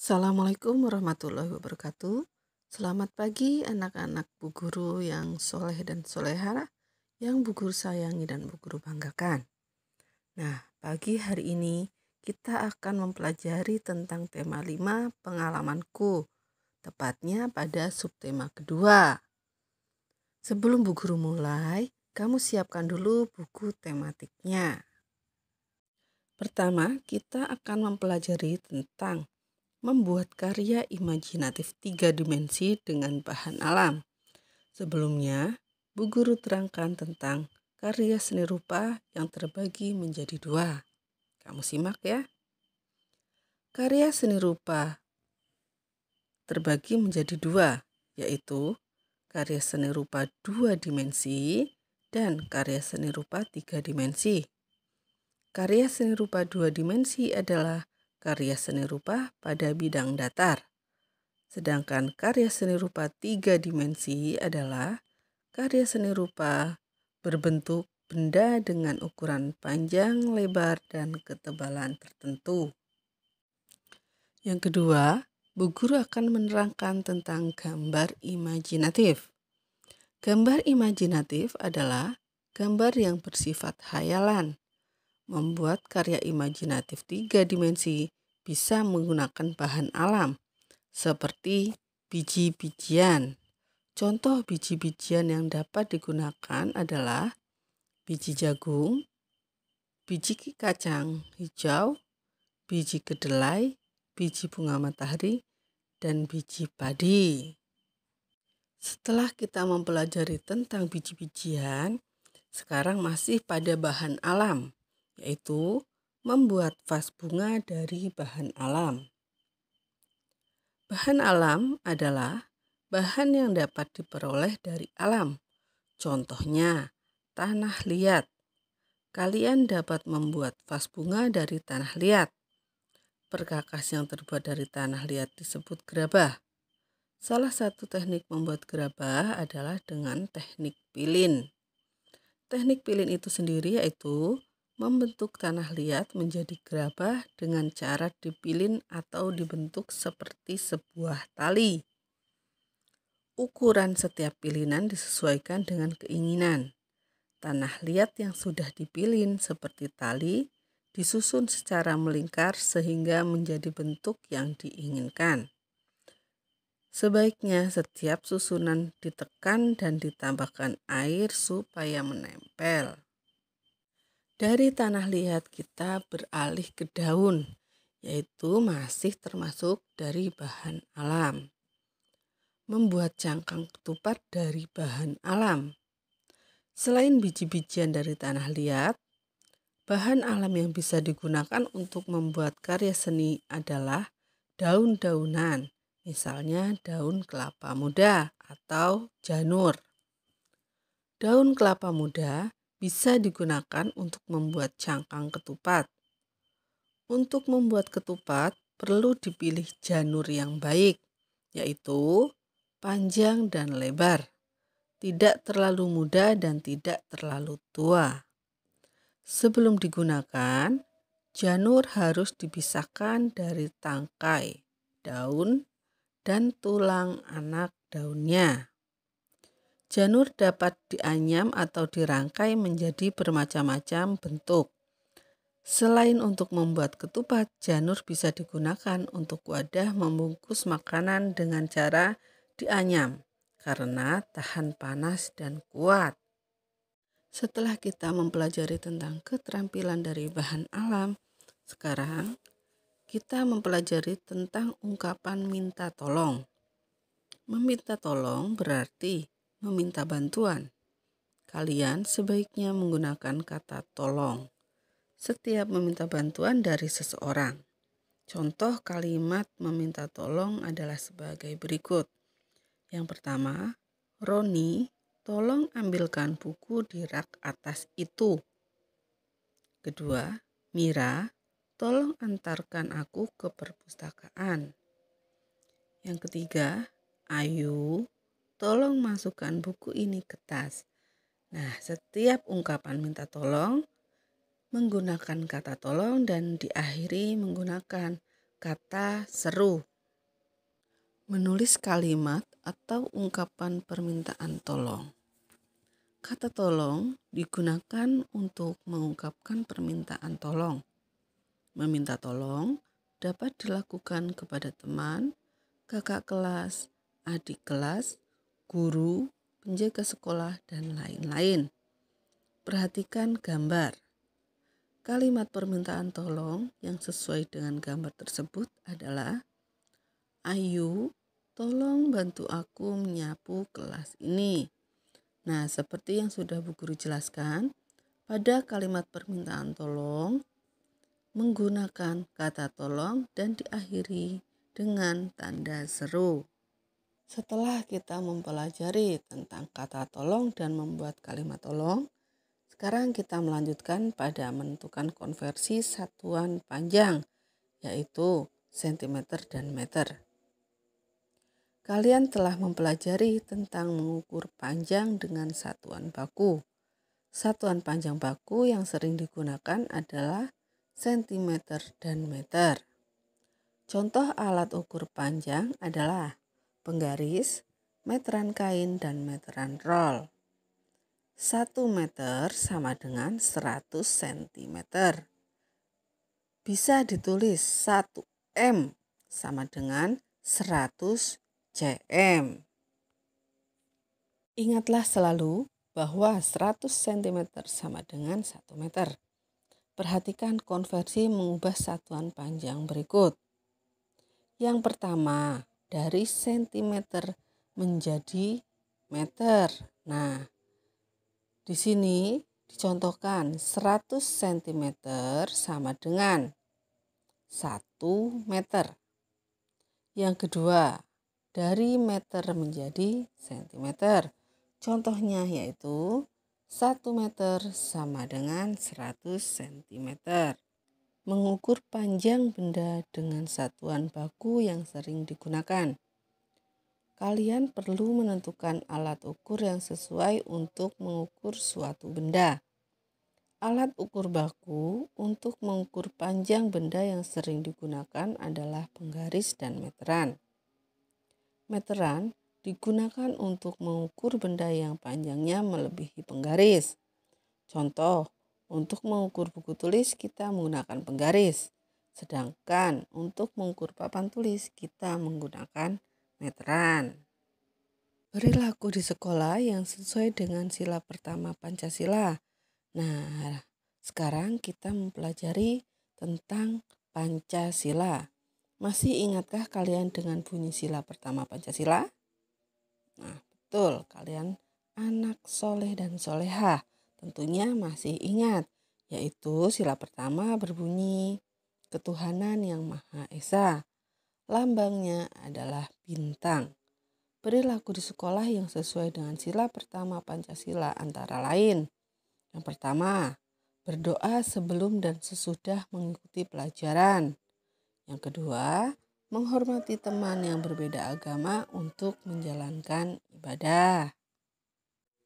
Assalamualaikum warahmatullahi wabarakatuh. Selamat pagi anak-anak Bu Guru yang soleh dan soleha, yang Bu Guru sayangi dan Bu Guru banggakan. Nah, pagi hari ini kita akan mempelajari tentang tema 5 pengalamanku, tepatnya pada subtema kedua. Sebelum Bu Guru mulai, kamu siapkan dulu buku tematiknya. Pertama, kita akan mempelajari tentang membuat karya imajinatif 3 dimensi dengan bahan alam. Sebelumnya, Bu Guru terangkan tentang karya seni rupa yang terbagi menjadi 2. Kamu simak ya. Karya seni rupa terbagi menjadi 2, yaitu karya seni rupa 2 dimensi dan karya seni rupa 3 dimensi. Karya seni rupa 2 dimensi adalah karya seni rupa pada bidang datar. Sedangkan karya seni rupa 3 dimensi adalah karya seni rupa berbentuk benda dengan ukuran panjang, lebar, dan ketebalan tertentu. Yang kedua, Bu Guru akan menerangkan tentang gambar imajinatif. Gambar imajinatif adalah gambar yang bersifat hayalan. Membuat karya imajinatif 3 dimensi bisa menggunakan bahan alam, seperti biji-bijian. Contoh biji-bijian yang dapat digunakan adalah biji jagung, biji kacang hijau, biji kedelai, biji bunga matahari, dan biji padi. Setelah kita mempelajari tentang biji-bijian, sekarang masih pada bahan alam, yaitu membuat vas bunga dari bahan alam. Bahan alam adalah bahan yang dapat diperoleh dari alam. Contohnya, tanah liat. Kalian dapat membuat vas bunga dari tanah liat. Perkakas yang terbuat dari tanah liat disebut gerabah. Salah satu teknik membuat gerabah adalah dengan teknik pilin. Teknik pilin itu sendiri yaitu membentuk tanah liat menjadi gerabah dengan cara dipilin atau dibentuk seperti sebuah tali. Ukuran setiap pilinan disesuaikan dengan keinginan. Tanah liat yang sudah dipilin seperti tali disusun secara melingkar sehingga menjadi bentuk yang diinginkan. Sebaiknya setiap susunan ditekan dan ditambahkan air supaya menempel. Dari tanah liat kita beralih ke daun, yaitu masih termasuk dari bahan alam. Membuat cangkang ketupat dari bahan alam. Selain biji-bijian dari tanah liat, bahan alam yang bisa digunakan untuk membuat karya seni adalah daun-daunan, misalnya daun kelapa muda atau janur. Daun kelapa muda bisa digunakan untuk membuat cangkang ketupat. Untuk membuat ketupat perlu dipilih janur yang baik, yaitu panjang dan lebar, tidak terlalu muda dan tidak terlalu tua. Sebelum digunakan, janur harus dipisahkan dari tangkai, daun, dan tulang anak daunnya. Janur dapat dianyam atau dirangkai menjadi bermacam-macam bentuk. Selain untuk membuat ketupat, janur bisa digunakan untuk wadah membungkus makanan dengan cara dianyam karena tahan panas dan kuat. Setelah kita mempelajari tentang keterampilan dari bahan alam, sekarang kita mempelajari tentang ungkapan minta tolong. Meminta tolong berarti meminta bantuan. Kalian sebaiknya menggunakan kata tolong setiap meminta bantuan dari seseorang. Contoh kalimat meminta tolong adalah sebagai berikut. Yang pertama, Roni, tolong ambilkan buku di rak atas itu. Kedua, Mira, tolong antarkan aku ke perpustakaan. Yang ketiga, Ayu, tolong masukkan buku ini ke tas. Nah, setiap ungkapan minta tolong menggunakan kata tolong dan diakhiri menggunakan kata seru Menulis kalimat atau ungkapan permintaan tolong. Kata tolong digunakan untuk mengungkapkan permintaan tolong. Meminta tolong dapat dilakukan kepada teman, kakak kelas, adik kelas, guru, penjaga sekolah, dan lain-lain. Perhatikan gambar. Kalimat permintaan tolong yang sesuai dengan gambar tersebut adalah, "Ayu, tolong bantu aku menyapu kelas ini." Nah, seperti yang sudah Bu Guru jelaskan, pada kalimat permintaan tolong menggunakan kata tolong dan diakhiri dengan tanda seru. Setelah kita mempelajari tentang kata tolong dan membuat kalimat tolong, sekarang kita melanjutkan pada menentukan konversi satuan panjang, yaitu sentimeter dan meter. Kalian telah mempelajari tentang mengukur panjang dengan satuan baku. Satuan panjang baku yang sering digunakan adalah sentimeter dan meter. Contoh alat ukur panjang adalah penggaris, meteran kain, dan meteran roll. 1 meter sama dengan 100 cm. Bisa ditulis 1 M sama dengan 100 cm. Ingatlah selalu bahwa 100 cm sama dengan 1 meter. Perhatikan konversi mengubah satuan panjang berikut. Yang pertama, dari sentimeter menjadi meter. Nah, di sini dicontohkan 100 cm sama dengan 1 meter. Yang kedua, dari meter menjadi sentimeter. Contohnya yaitu 1 meter sama dengan 100 cm. Mengukur panjang benda dengan satuan baku yang sering digunakan. Kalian perlu menentukan alat ukur yang sesuai untuk mengukur suatu benda. Alat ukur baku untuk mengukur panjang benda yang sering digunakan adalah penggaris dan meteran. Meteran digunakan untuk mengukur benda yang panjangnya melebihi penggaris. Contoh, untuk mengukur buku tulis kita menggunakan penggaris. Sedangkan untuk mengukur papan tulis kita menggunakan meteran. Perilaku di sekolah yang sesuai dengan sila pertama Pancasila. Nah, sekarang kita mempelajari tentang Pancasila. Masih ingatkah kalian dengan bunyi sila pertama Pancasila? Nah, betul, kalian anak soleh dan solehah tentunya masih ingat, yaitu sila pertama berbunyi ketuhanan yang Maha Esa. Lambangnya adalah bintang. Perilaku di sekolah yang sesuai dengan sila pertama Pancasila antara lain. Yang pertama, berdoa sebelum dan sesudah mengikuti pelajaran. Yang kedua, menghormati teman yang berbeda agama untuk menjalankan ibadah.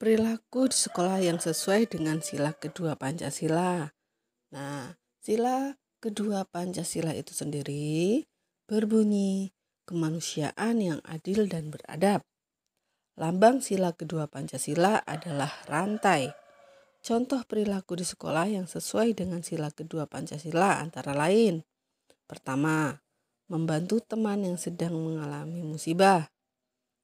Perilaku di sekolah yang sesuai dengan sila kedua Pancasila. Nah, sila kedua Pancasila itu sendiri berbunyi kemanusiaan yang adil dan beradab. Lambang sila kedua Pancasila adalah rantai. Contoh perilaku di sekolah yang sesuai dengan sila kedua Pancasila antara lain. Pertama, membantu teman yang sedang mengalami musibah.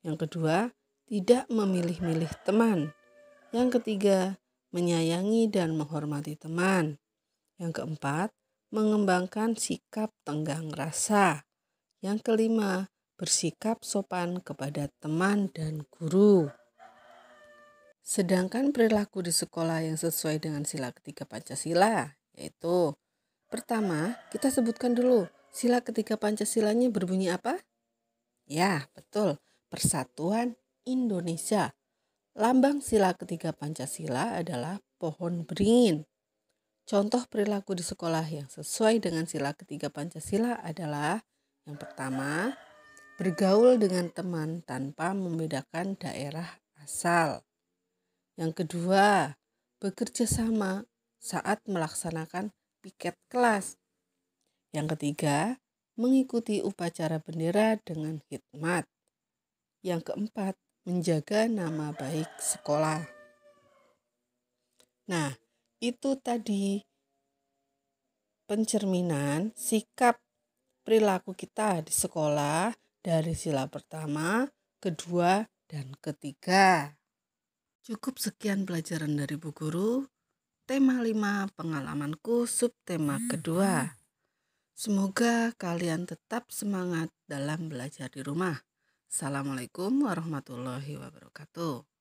Yang kedua, tidak memilih-milih teman. Yang ketiga, menyayangi dan menghormati teman. Yang keempat, mengembangkan sikap tenggang rasa. Yang kelima, bersikap sopan kepada teman dan guru. Sedangkan perilaku di sekolah yang sesuai dengan sila ketiga Pancasila, yaitu pertama, kita sebutkan dulu sila ketiga Pancasilanya berbunyi apa? Ya, betul, Persatuan Indonesia. Lambang sila ketiga Pancasila adalah pohon beringin. Contoh perilaku di sekolah yang sesuai dengan sila ketiga Pancasila adalah yang pertama, bergaul dengan teman tanpa membedakan daerah asal. Yang kedua, bekerja sama saat melaksanakan piket kelas. Yang ketiga, mengikuti upacara bendera dengan hikmat. Yang keempat, menjaga nama baik sekolah. Nah, itu tadi pencerminan sikap perilaku kita di sekolah dari sila pertama, kedua, dan ketiga. Cukup sekian pelajaran dari Bu Guru. Tema 5 pengalamanku subtema kedua. Semoga kalian tetap semangat dalam belajar di rumah. Assalamualaikum warahmatullahi wabarakatuh.